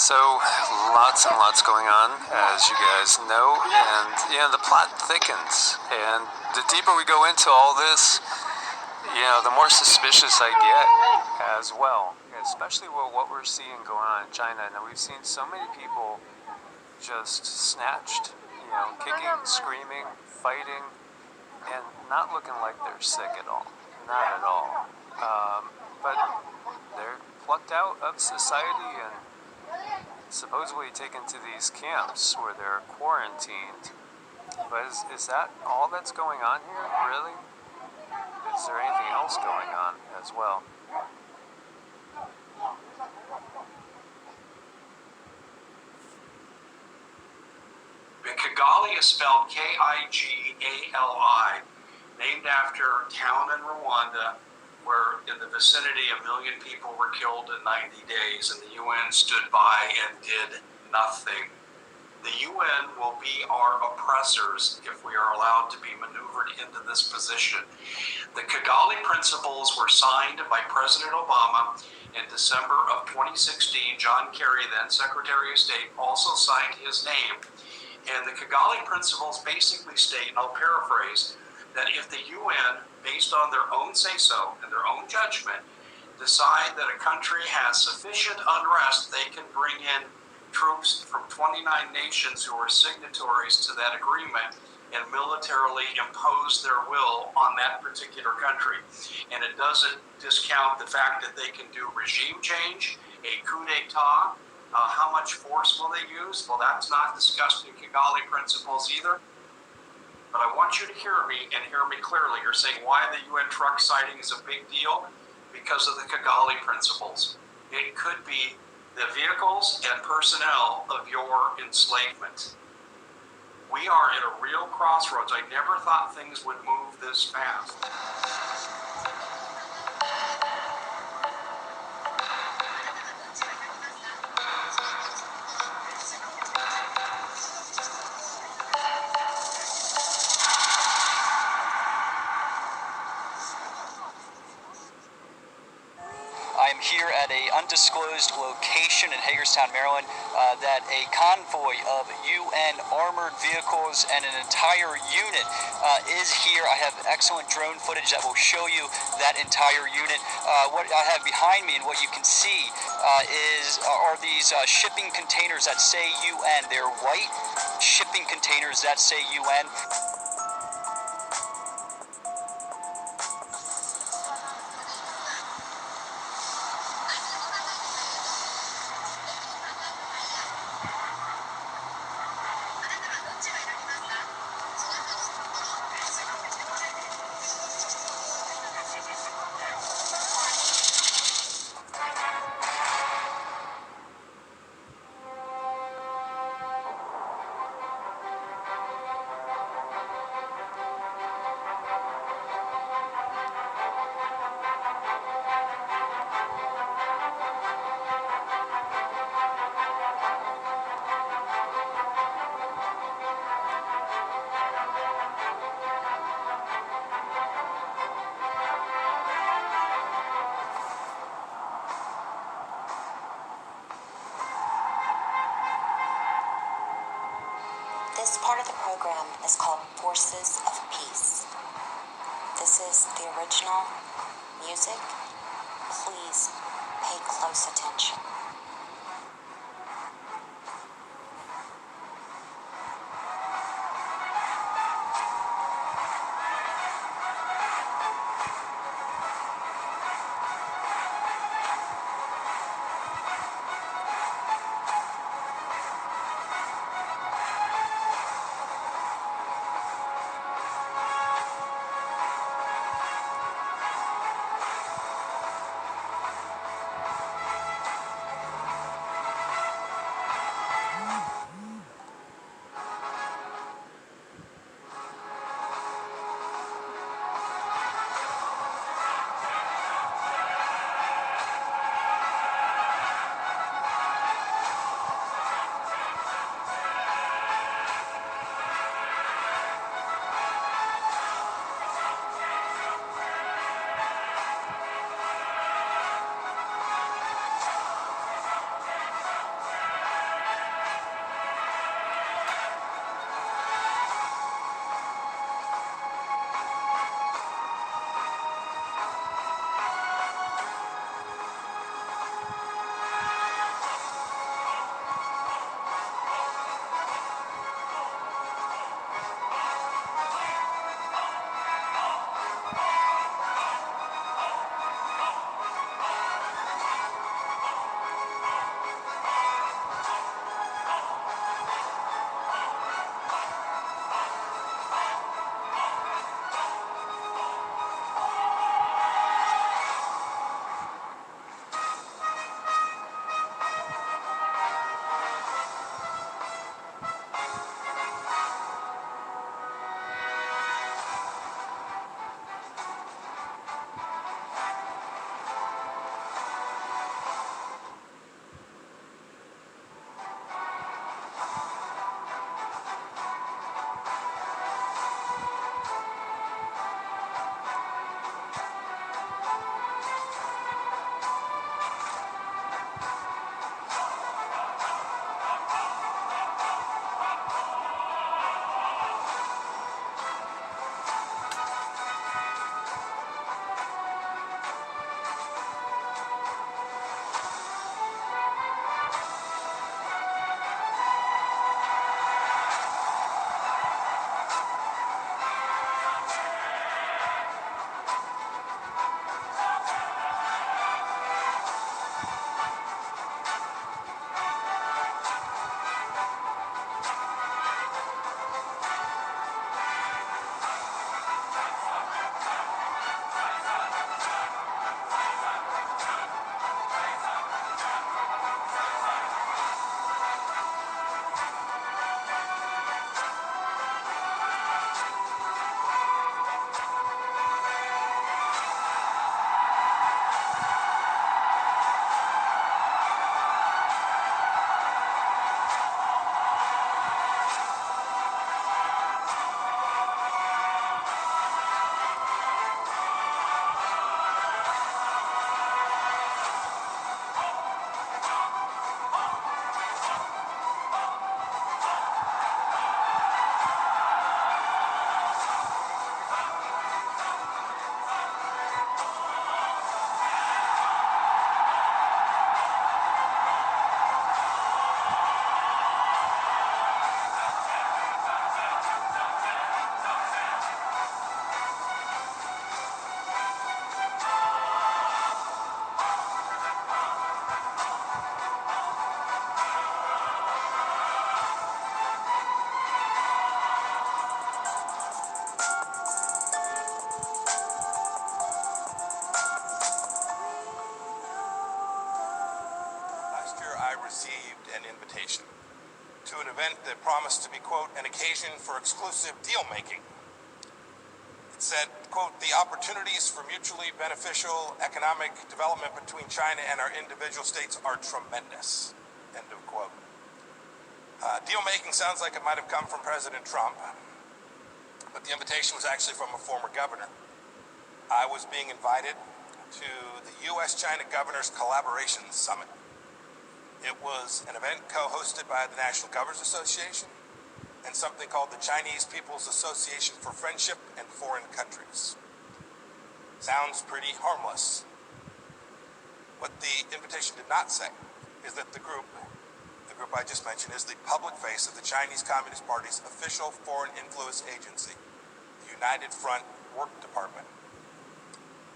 So, lots and lots going on, as you guys know, and the plot thickens. And the deeper we go into all this, the more suspicious I get as well, especially with what we're seeing going on in China. Now, we've seen so many people just snatched, kicking, screaming, fighting, and not looking like they're sick at all. Not at all. But they're plucked out of society and supposedly taken to these camps where they're quarantined. But is that all that's going on here, really? Is there anything else going on as well? The Kigali is spelled Kigali, named after a town in Rwanda where in the vicinity 1 million people were killed in 90 days and the UN stood by and did nothing. The UN will be our oppressors if we are allowed to be maneuvered into this position. The Kigali Principles were signed by President Obama in December of 2016. John Kerry, then Secretary of State, also signed his name. And the Kigali Principles basically state, and I'll paraphrase, that if the UN, based on their own say-so and their own judgment, decide that a country has sufficient unrest, they can bring in troops from 29 nations who are signatories to that agreement and militarily impose their will on that particular country. And it doesn't discount the fact that they can do regime change, a coup d'etat. How much force will they use? Well, that's not discussed in Kigali Principles either. But I want you to hear me and hear me clearly. You're saying why the UN truck sighting is a big deal? Because of the Kigali Principles. It could be the vehicles and personnel of your enslavement. We are at a real crossroads. I never thought things would move this fast. I'm here at an undisclosed location in Hagerstown, Maryland, that a convoy of UN armored vehicles and an entire unit is here. I have excellent drone footage that will show you that entire unit. What I have behind me and what you can see are these shipping containers that say UN. They're white shipping containers that say UN. This part of the program is called Forces of Peace. This is the original music. Please pay close attention. an invitation to an event that promised to be, quote, an occasion for exclusive deal-making. It said, quote, the opportunities for mutually beneficial economic development between China and our individual states are tremendous, end of quote. Deal-making sounds like it might have come from President Trump, but the invitation was actually from a former governor. I was being invited to the U.S.-China Governors Collaboration Summit. It was an event co-hosted by the National Governors Association and something called the Chinese People's Association for Friendship and Foreign Countries. Sounds pretty harmless. What the invitation did not say is that the group I just mentioned, is the public face of the Chinese Communist Party's official foreign influence agency, the United Front Work Department.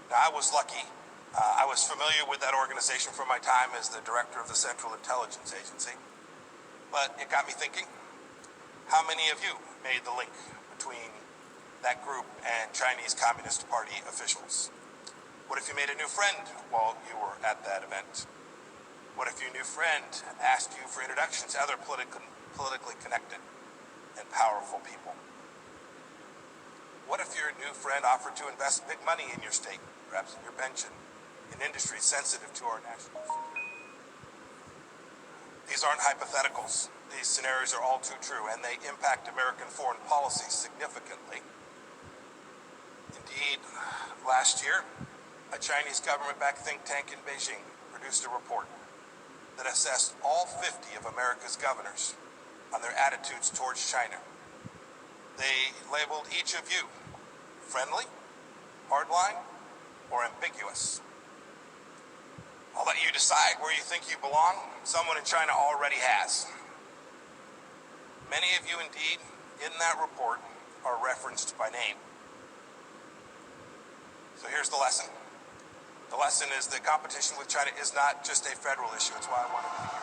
Now, I was lucky. I was familiar with that organization from my time as the director of the Central Intelligence Agency. But it got me thinking, how many of you made the link between that group and Chinese Communist Party officials? What if you made a new friend while you were at that event? What if your new friend asked you for introductions to other politically connected and powerful people? What if your new friend offered to invest big money in your state, perhaps in your pension, in industries sensitive to our national security? These aren't hypotheticals. These scenarios are all too true, and they impact American foreign policy significantly. Indeed, last year, a Chinese government-backed think tank in Beijing produced a report that assessed all 50 of America's governors on their attitudes towards China. They labeled each of you friendly, hardline, or ambiguous. I'll let you decide where you think you belong. Someone in China already has. Many of you, indeed, in that report are referenced by name. So here's the lesson. The lesson is that competition with China is not just a federal issue. It's why I wanted to be here.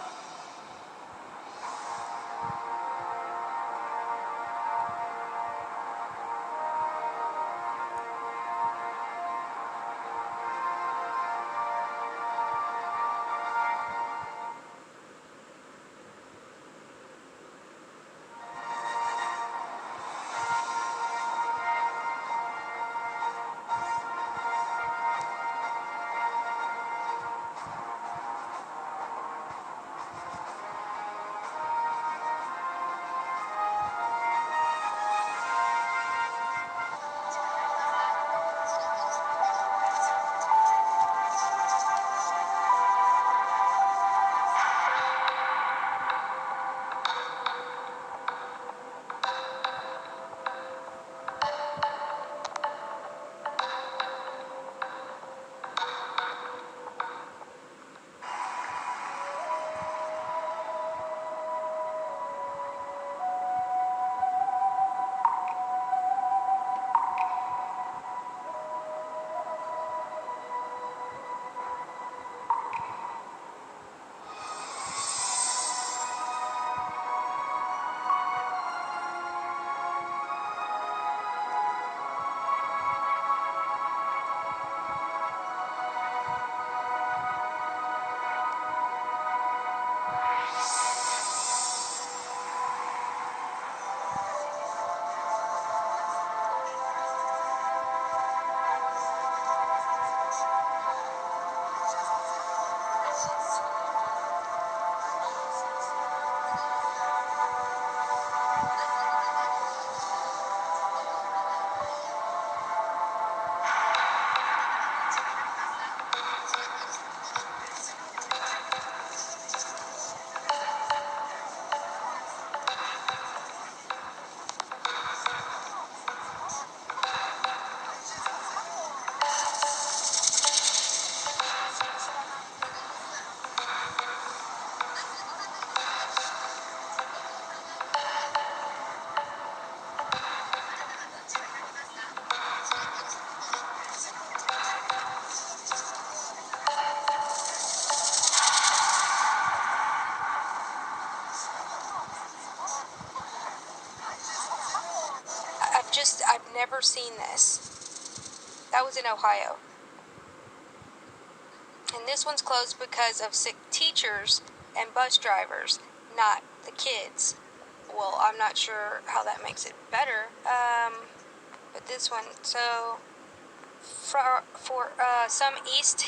I've never seen this. That was in Ohio. And this one's closed because of sick teachers and bus drivers. not the kids. Well, I'm not sure how that makes it better. But this one, so for some East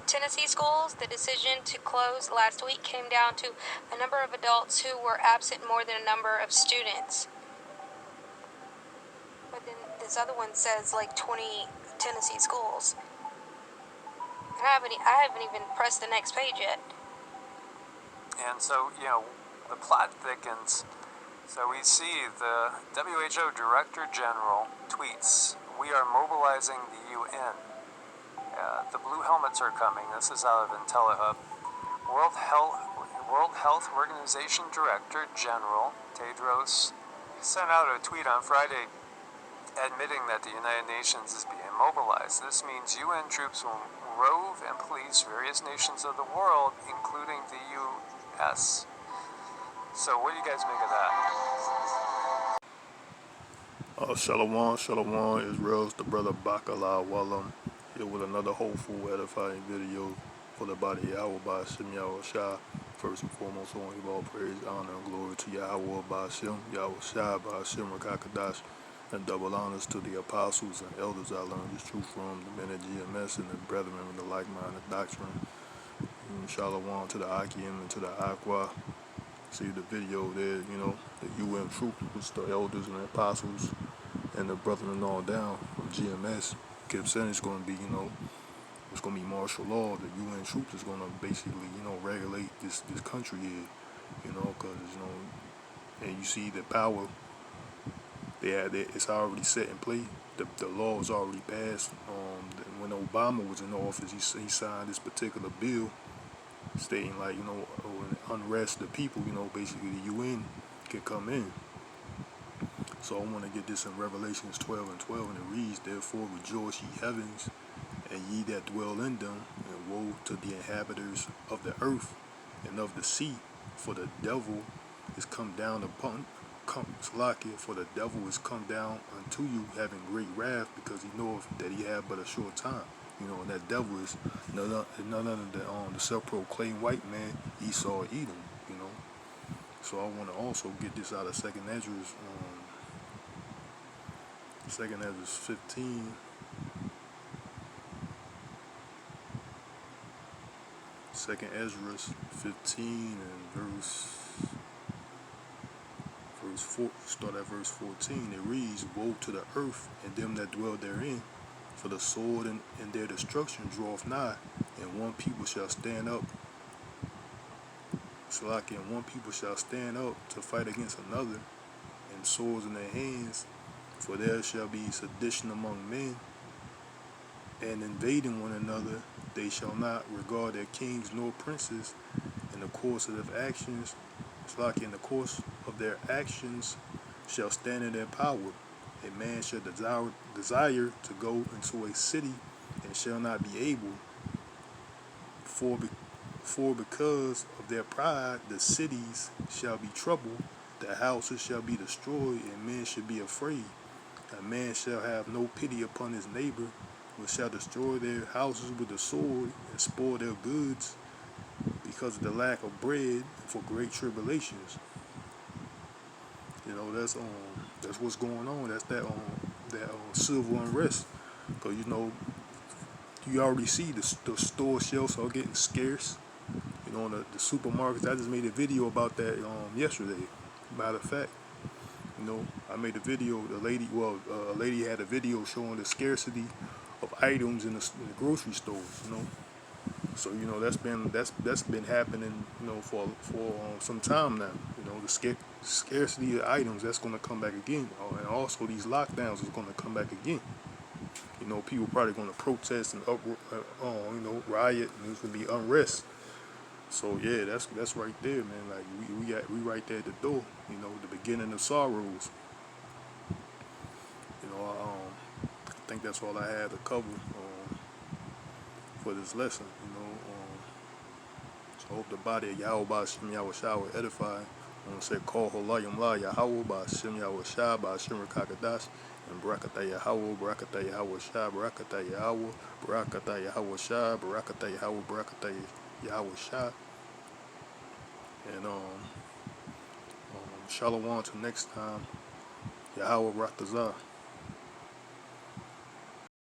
Tennessee schools, the decision to close last week came down to a number of adults who were absent more than a number of students. But then this other one says like 20 Tennessee schools. I haven't even pressed the next page yet. And so, the plot thickens. So we see the WHO Director General tweets, "We are mobilizing the UN. The blue helmets are coming." This is out of IntelliHub. World Health Organization Director General Tedros sent out a tweet on Friday admitting that the United Nations is being mobilized. This means UN troops will rove and police various nations of the world, including the U.S. So what do you guys make of that? Shalom, Israel's the brother Bakalah Wallam here with another hopeful, edifying video for the body of YAHAWAHSHI. First and foremost, I want to give all praise, honor, and glory to YAHAWAH, YAHAWAHSHI, Rakakadash, and double honors to the apostles and elders I learned this truth from, the men of GMS and the brethren with the like-minded doctrine. And shalom to the Akim and to the Aqua. See the video there, the UN troops with the elders and the apostles and the brethren all down from GMS. Kept saying it's going to be, it's going to be martial law. The UN troops is going to basically, regulate this country here, because, and you see the power, it's already set in play. The law is already passed. When Obama was in office, he signed this particular bill stating like, unrest the people, basically the UN can come in. So I want to get this in Revelations 12:12, and it reads, "Therefore rejoice ye heavens, and ye that dwell in them, and woe to the inhabitors of the earth and of the sea, for the devil is come down for the devil is come down unto you, having great wrath, because he knoweth that he have but a short time." And that devil is none other than the self-proclaimed white man, Esau Edom. So I want to also get this out of Second Ezra 15. Second Ezra 15 and verse 4. Start at verse 14. It reads, "Woe to the earth and them that dwell therein, for the sword and their destruction draweth nigh, and one people shall stand up. And one people shall stand up to fight against another, and swords in their hands, for there shall be sedition among men, and invading one another, they shall not regard their kings nor princes. In the course of their actions, shall stand in their power. A man shall desire to go into a city, and shall not be able, for because of their pride the cities shall be troubled, the houses shall be destroyed, and men shall be afraid. A man shall have no pity upon his neighbor, but shall destroy their houses with the sword, and spoil their goods, because of the lack of bread, for great tribulations." That's what's going on. That's that civil unrest. Because you already see the store shelves are getting scarce. The supermarkets. I just made a video about that yesterday. Matter of fact, I made a video. A lady had a video showing the scarcity of items in the grocery stores. So that's been happening for some time now. The scarcity of items, that's going to come back again, and also these lockdowns is going to come back again. People probably going to protest and riot, and there's going to be unrest. So yeah, that's right there, man. Like we right there at the door. The beginning of sorrows. I think that's all I had to cover for this lesson. So I hope the body of YAHAWAHSHI will edify. I want to say, call Holayim La Yahawah Ba'ashem YAHAWAHSHI Ba'ashem Rakakadash, and Barakatah Yahawah, Barakatah YAHAWAHSHI, Barakatah Yahawah, Barakatah YAHAWAHSHI, Barakatah Yahawah, Barakatah YAHAWAHSHI. And Shalom till next time. Yahawah Ratazah.